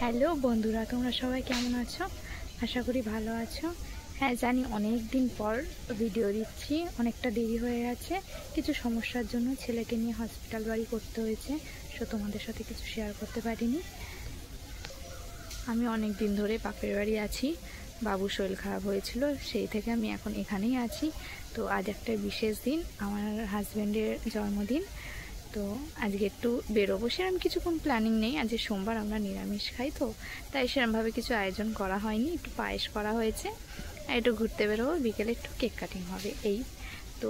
Hello বন্ধুরা, তোমরা সবাই কেমন আছো? আশা করি ভালো আছো। হ্যাঁ জানি অনেক দিন পর ভিডিও দিচ্ছি, অনেকটা দেরি হয়ে গেছে। কিছু সমস্যার জন্য ছেলেকে নিয়ে হসপিটাল বাড়ি করতে হয়েছে, সো তোমাদের সাথে কিছু শেয়ার করতে পারিনি। আমি অনেক দিন ধরে বাপের বাড়ি আছি, বাবুর শরীর খারাপ হয়েছিল, সেই থেকে আমি এখন এখানেই আছি। তো আজ একটা বিশেষ দিন, আমার হাজব্যান্ডের জন্মদিন। তো আজকে একটু বেরোবো, সেরকম কিছু কোনো প্ল্যানিং নেই। আজকে সোমবার, আমরা নিরামিষ খাই, তো তাই সেরকমভাবে কিছু আয়োজন করা হয়নি। একটু পায়েস করা হয়েছে, আর একটু ঘুরতে বেরোবো, বিকেলে একটু কেক কাটিং হবে এই। তো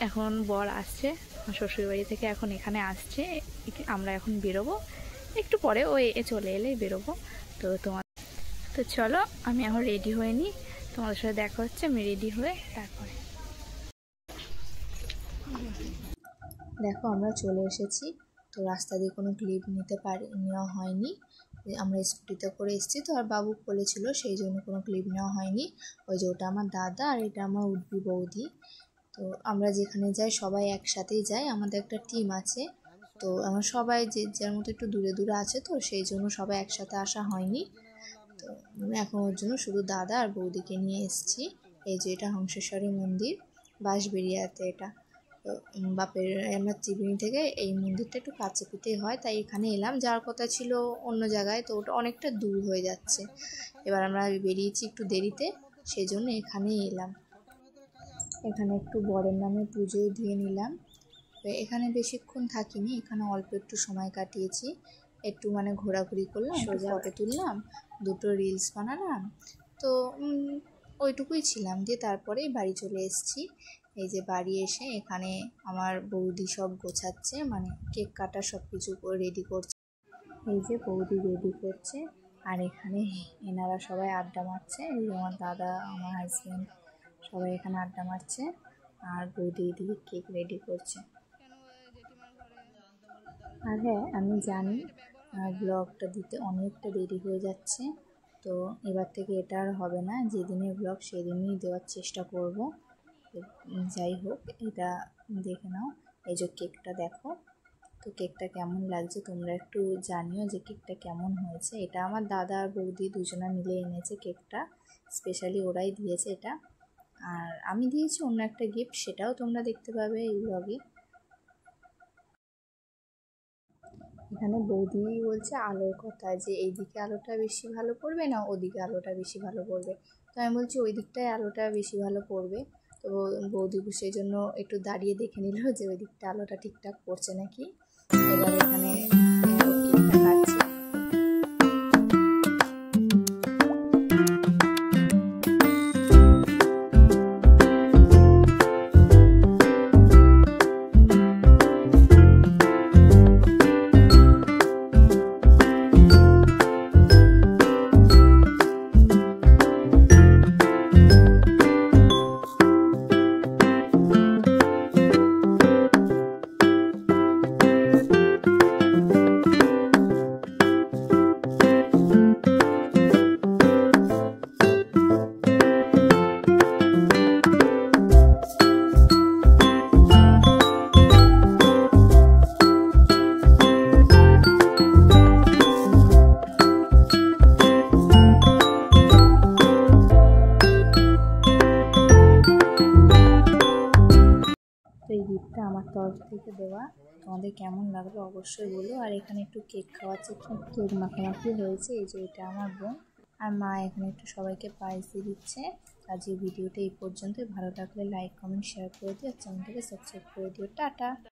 এখন বর আসছে শ্বশুরবাড়ি থেকে, এখন এখানে আসছে, আমরা এখন বেরোবো একটু পরে, ওই চলে এলেই বেরোবো। তো চলো আমি এখন রেডি হয়ে নিই, তোমাদের সাথে দেখা হচ্ছে আমি রেডি হয়ে তারপরে। দেখো আমরা চলে এসেছি। তো রাস্তা দিয়ে কোনো ক্লিপ নেওয়া হয়নি, আমরা স্কুটিতে করে এসেছি তো, আর বাবু বলেছিল সেই জন্য কোনো ক্লিপ নেওয়া হয়নি। ওই যে ওটা আমার দাদা আর এটা আমার উডবি বৌদি। তো আমরা যেখানে যাই সবাই একসাথেই যাই, আমাদের একটা টিম আছে। তো আমার সবাই যে যার মতো একটু দূরে দূরে আছে, তো সেই জন্য সবাই একসাথে আসা হয়নি। তো এখন ওর জন্য শুধু দাদা আর বৌদিকে নিয়ে এসেছি। এই যে এটা হংসেশ্বরী মন্দির, বাঁশবেড়িয়াতে এটা। তো বাপের আমরা ত্রিবেণী থেকে এই মন্দিরটা একটু কাছে পিঠেই হয়, তাই এখানে এলাম। যাওয়ার কথা ছিল অন্য জায়গায়, তো ওটা অনেকটা দূর হয়ে যাচ্ছে। এবার আমরা বেরিয়েছি একটু দেরিতে, সেই জন্য এখানেই এলাম। এখানে একটু বরের নামে পুজো দিয়ে নিলাম। এখানে বেশিক্ষণ থাকিনি, এখানে অল্প একটু সময় কাটিয়েছি। একটু মানে ঘোরাঘুরি করলাম, সোজা ফটো তুললাম, দুটো রিলস বানালাম। তো ওইটুকুই ছিলাম, দিয়ে তারপরেই বাড়ি চলে এসেছি। এই যে বাড়ি এসে এখানে আমার বৌদি সব গোছাচ্ছে, মানে কেক কাটা সব কিছু রেডি করছে। এই যে বৌদি রেডি করছে, আর এখানে এনারা সবাই আড্ডা মারছে। এই যে আমার দাদা, আমার হাজব্যান্ড, সবাই এখানে আড্ডা মারছে, আর বৌদি এদিকে কেক রেডি করছে। আর হ্যাঁ, আমি জানি ব্লগটা দিতে অনেকটা দেরি হয়ে যাচ্ছে, তো এবার থেকে এটা আর হবে না, যেদিনের ব্লগ সেদিনই দেওয়ার চেষ্টা করব। যাই হোক, এটা দেখে নাও। এই যে কেকটা দেখো, তো কেকটা কেমন লাগছে তোমরা একটু জানিও যে কেকটা কেমন হয়েছে। এটা আমার দাদা আর বৌদি দুজনা মিলে এনেছে কেকটা, স্পেশালি ওরাই দিয়েছে এটা। আর আমি দিয়েছি অন্য একটা গিফট, সেটাও তোমরা দেখতে পাবে এই ব্লগে। এখানে বৌদি বলছে আলোর কথা, যে এইদিকে আলোটা বেশি ভালো পড়বে না ওদিকে আলোটা বেশি ভালো পড়বে। তো আমি বলছি ওই দিকটায় আলোটা বেশি ভালো পড়বে। তো বৌদি সেই জন্য একটু দাঁড়িয়ে দেখে নিল যে ওই দিকটা আলোটা ঠিকঠাক পড়ছে নাকি। এবার এখানে কেকটা কাটছে। তো এই গিফটটা আমার তরফ থেকে দেওয়া, তোমাদের কেমন লাগলো অবশ্যই বলো। আর এখানে একটু কেক খাওয়াচ্ছে, কেক মাখামাখি হয়েছে। এই যে এটা আমার বোন আর মা এখানে একটু সবাইকে পায়েস দিয়ে দিচ্ছে। আজকের ভিডিওটা এই পর্যন্ত, ভালো লাগলে লাইক কমেন্ট শেয়ার করে দিও, আর চ্যানেলটাকে সাবস্ক্রাইব করে দিও। টাটা।